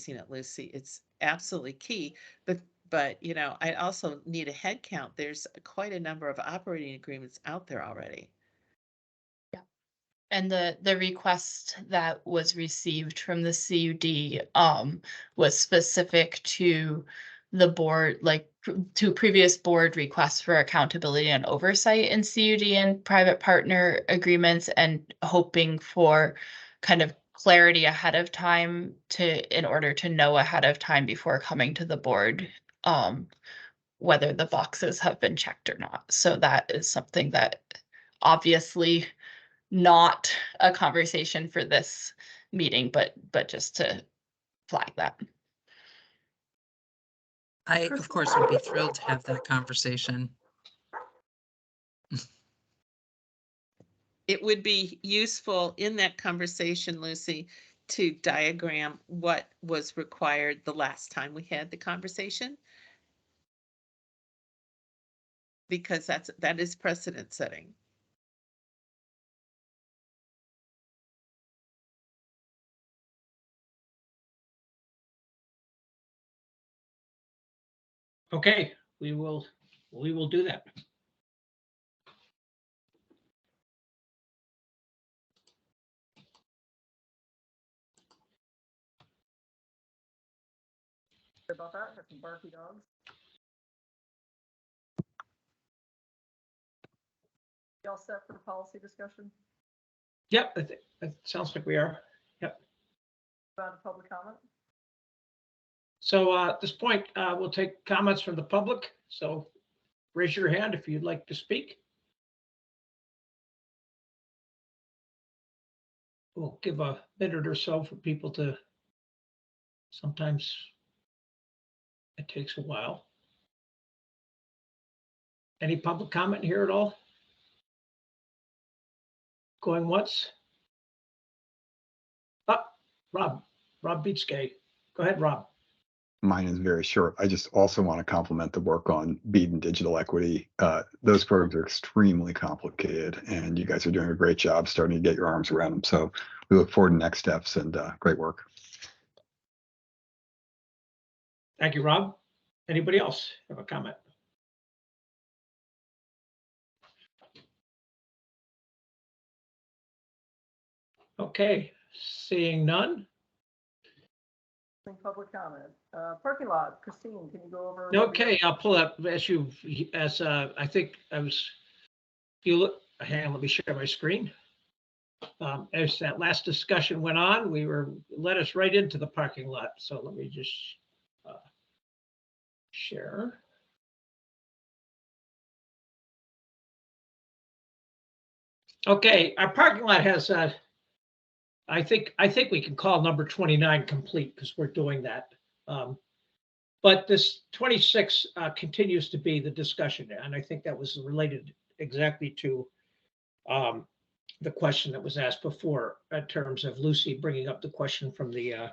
emphasizing it, Lucy. It's absolutely key. But you know, I also need a head count. There's quite a number of operating agreements out there already. And the request that was received from the CUD was specific to the board, like to previous board requests for accountability and oversight in CUD and private partner agreements, and hoping for kind of clarity ahead of time in order to know ahead of time before coming to the board whether the boxes have been checked or not. So that is something that obviously not a conversation for this meeting, but just to flag that. I, of course, would be thrilled to have that conversation. It would be useful in that conversation, Lucy, to diagram what was required the last time we had the conversation. Because that is precedent setting. Okay, we will do that. About that, have some barky dogs. Y'all set for the policy discussion? Yep, I think that sounds like we are. Yep. About a public comment? So at this point, we'll take comments from the public. So raise your hand if you'd like to speak. We'll give a minute or so for people to, sometimes it takes a while. Any public comment here at all? Going once? Rob Beatskay. Go ahead, Rob. Mine is very short. I just also want to compliment the work on BEAD and digital equity. Those programs are extremely complicated, and you guys are doing a great job starting to get your arms around them. So we look forward to next steps, and great work. Thank you, Rob. Anybody else have a comment? Okay, seeing none. Public comment. Parking lot, Christine, can you go over? Okay, I'll pull up I think I was, you look, hang on, let me share my screen. As that last discussion went on, led us right into the parking lot. So let me just share. Okay, our parking lot has I think we can call number 29 complete because we're doing that. But this 26 continues to be the discussion, and I think that was related exactly to the question that was asked before in terms of Lucy bringing up the question from the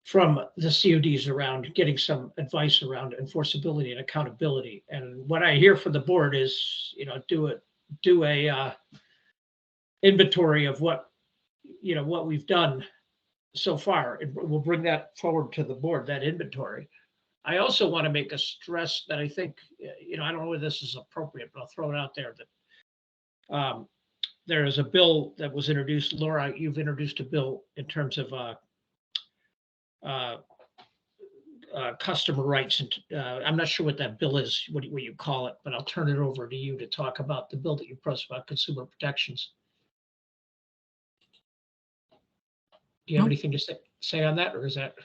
CODs around getting some advice around enforceability and accountability. And what I hear from the board is, you know, do a inventory of what we've done so far, and we'll bring that forward to the board, that inventory. I also want to make a stress that I think, I don't know whether this is appropriate, but I'll throw it out there that there is a bill that was introduced. Laura, you've introduced a bill in terms of customer rights. And I'm not sure what that bill is, what you call it, but I'll turn it over to you to talk about the bill that you pressed about consumer protections. Do you have anything to say on that, or is that?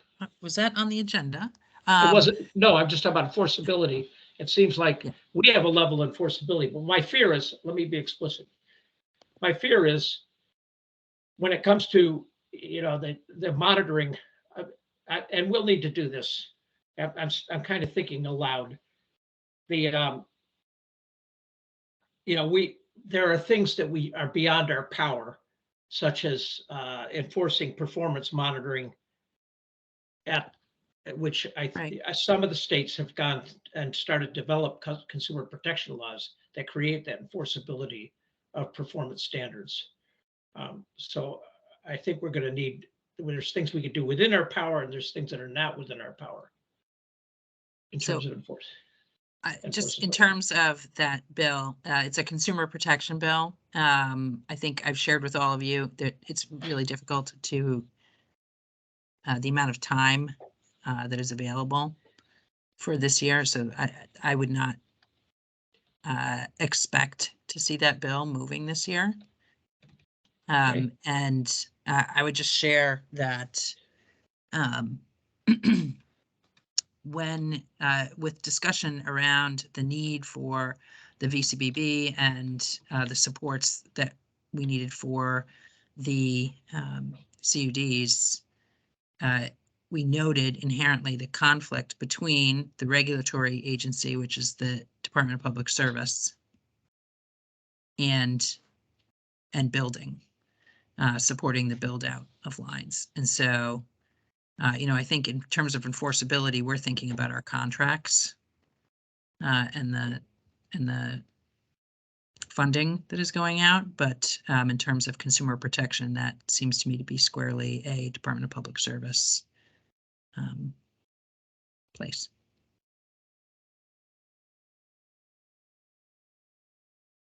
Was that on the agenda? It wasn't. No, I'm just talking about enforceability. It seems like we have a level of enforceability, but my fear is, let me be explicit. My fear is when it comes to, the monitoring, and we'll need to do this. I'm kind of thinking aloud. There are things that we are beyond our power, such as enforcing performance monitoring, at which some of the states have gone and started to develop consumer protection laws that create that enforceability of performance standards. So I think we're going to need there's things we could do within our power and there's things that are not within our power in So- terms of Just in enforceability. terms of that bill, it's a consumer protection bill. I think I've shared with all of you that it's really difficult to the amount of time that is available for this year. So I would not expect to see that bill moving this year. Okay. And I would just share that when with discussion around the need for the VCBB and the supports that we needed for the CUDs, we noted inherently the conflict between the regulatory agency, which is the Department of Public Service, and building, supporting the build out of lines. And so I think in terms of enforceability, we're thinking about our contracts and the funding that is going out. But in terms of consumer protection, that seems to me to be squarely a Department of Public Service place.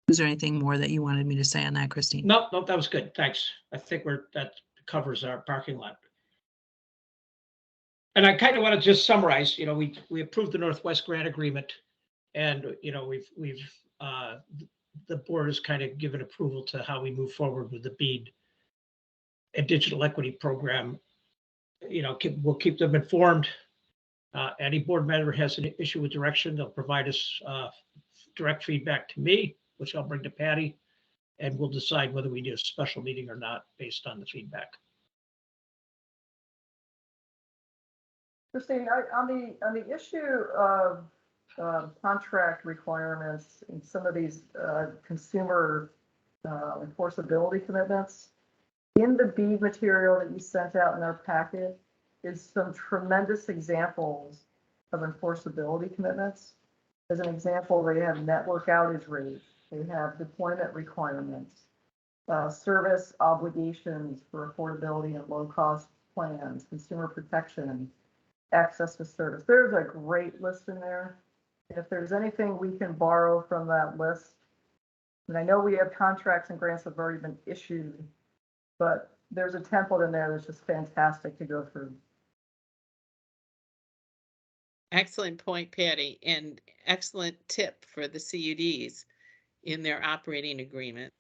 Was there anything more that you wanted me to say on that, Christine? No, that was good. Thanks. I think that covers our parking lot. And I kind of want to just summarize, we approved the Northwest Grant Agreement and, the board has kind of given approval to how we move forward with the BEAD and digital equity program. We'll keep them informed. Any board member has an issue with direction, they'll provide us direct feedback to me, which I'll bring to Patty, and we'll decide whether we do a special meeting or not based on the feedback. Christine, on the issue of contract requirements and some of these consumer enforceability commitments, in the BEAD material that you sent out in our packet is some tremendous examples of enforceability commitments. As an example, they have network outage rates, they have deployment requirements, service obligations for affordability and low-cost plans, consumer protection, access to service. There's a great list in there. If there's anything we can borrow from that list, and I know we have contracts and grants that have already been issued, but there's a template in there that's just fantastic to go through. Excellent point, Patty, and excellent tip for the CUDs in their operating agreement.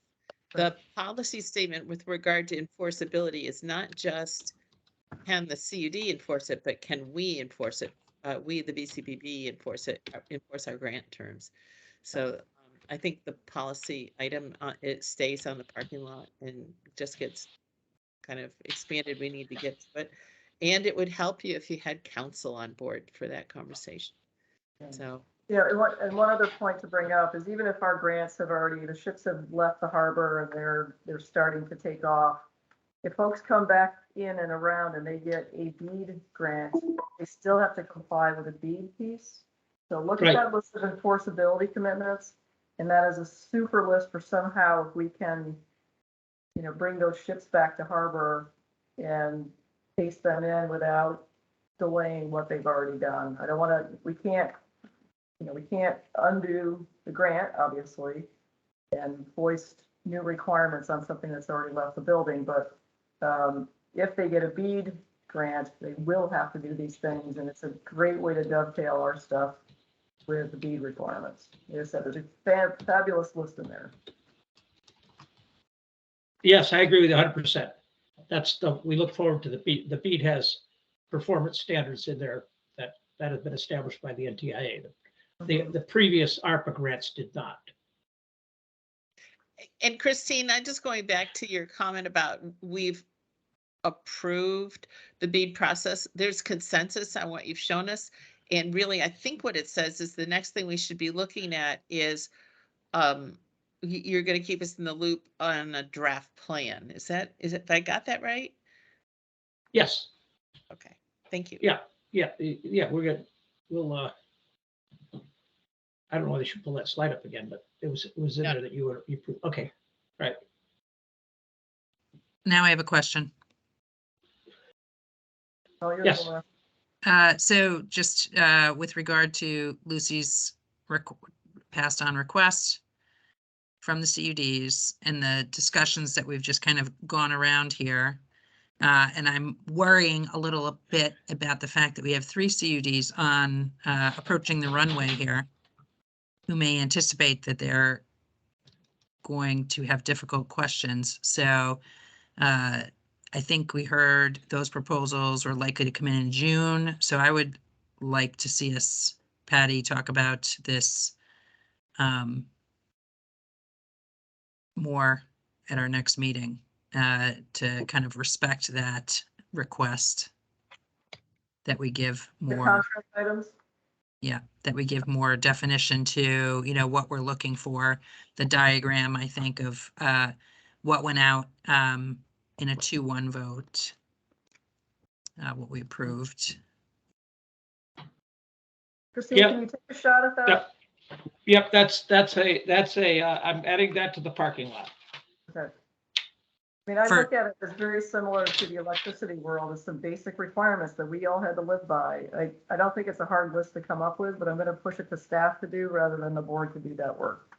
The policy statement with regard to enforceability is not just can the CUD enforce it, but can we enforce it? We, the BCBB, enforce our grant terms. So I think the policy item, it stays on the parking lot and just gets kind of expanded. We need to get to it. And it would help you if you had counsel on board for that conversation. So. Yeah, and one other point to bring up is even if our grants have already, the ships have left the harbor and they're starting to take off, if folks come back in and around and they get a BEAD grant, they still have to comply with the BEAD piece. So look at that list of enforceability commitments, and that is a super list for somehow if we can, bring those ships back to harbor and pace them in without delaying what they've already done. We can't undo the grant, obviously, and foist new requirements on something that's already left the building, but if they get a BEAD grant, they will have to do these things, and it's a great way to dovetail our stuff with the BEAD requirements. Like I said, there's a fabulous list in there. Yes, I agree with you 100%. We look forward to the BEAD. The BEAD has performance standards in there that have been established by the NTIA. The previous ARPA grants did not. And Christine, I'm just going back to your comment about we've approved the BEAD process. There's consensus on what you've shown us. And really, I think what it says is the next thing we should be looking at is you're going to keep us in the loop on a draft plan. Is it, if I got that right? Yes. Okay, thank you. Yeah, we're good. We'll, I don't know whether you should pull that slide up again, but it was in there that you proved. Okay, right. Now I have a question. All yours, Yes. Laura. So just with regard to Lucy's passed on request from the CUDs and the discussions that we've just kind of gone around here. And I'm worrying a little bit about the fact that we have 3 CUDs on approaching the runway here who may anticipate that they're going to have difficult questions. So I think we heard those proposals are likely to come in June. So I would like to see us, Patty, talk about this more at our next meeting to kind of respect that request, that we give The more, contract items. yeah, that we give more definition to, you know, what we're looking for. The diagram, I think, of what went out in a 2-1 vote, what we approved. Christine, Yep. can you take a shot at that? Yep, that's a, I'm adding that to the parking lot. Okay. I mean, I For- look at it as very similar to the electricity world, as some basic requirements that we all had to live by. I don't think it's a hard list to come up with, but I'm gonna push it to staff to do rather than the board to do that work.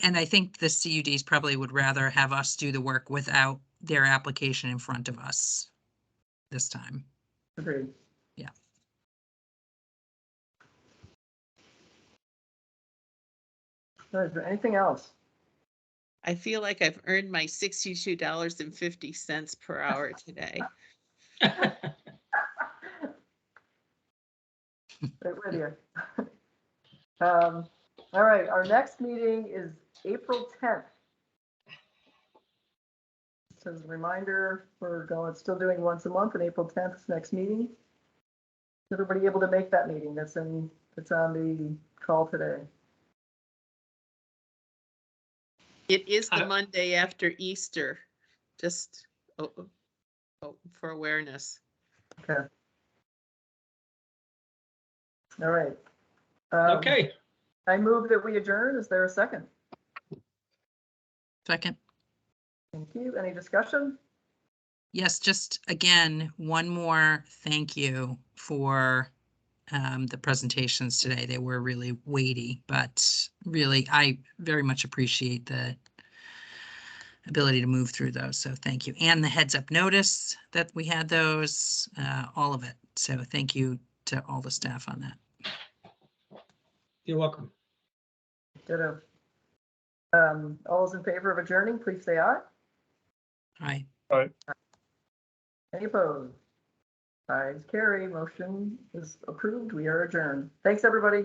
And I think the CUDs probably would rather have us do the work without their application in front of us this time. Agreed. Yeah. Is there anything else? I feel like I've earned my $62.50 per hour today. Right with you. All right, our next meeting is April 10th. So as a reminder, we're still doing once a month, and April 10th is next meeting. Is everybody able to make that meeting that's on the call today? It is the Uh, Monday after Easter, just for awareness. Okay. All right. Okay, I move that we adjourn. Is there a second? Second. Thank you. Any discussion? Yes, just again, one more thank you for the presentations today. They were really weighty, but really, I very much appreciate the ability to move through those. So thank you. And the heads up notice that we had those, all of it. So thank you to all the staff on that. you're welcome. Ditto. All those in favor of adjourning, please say aye. Aye. Any opposed? Ayes carry. Motion is approved. We are adjourned. Thanks, everybody.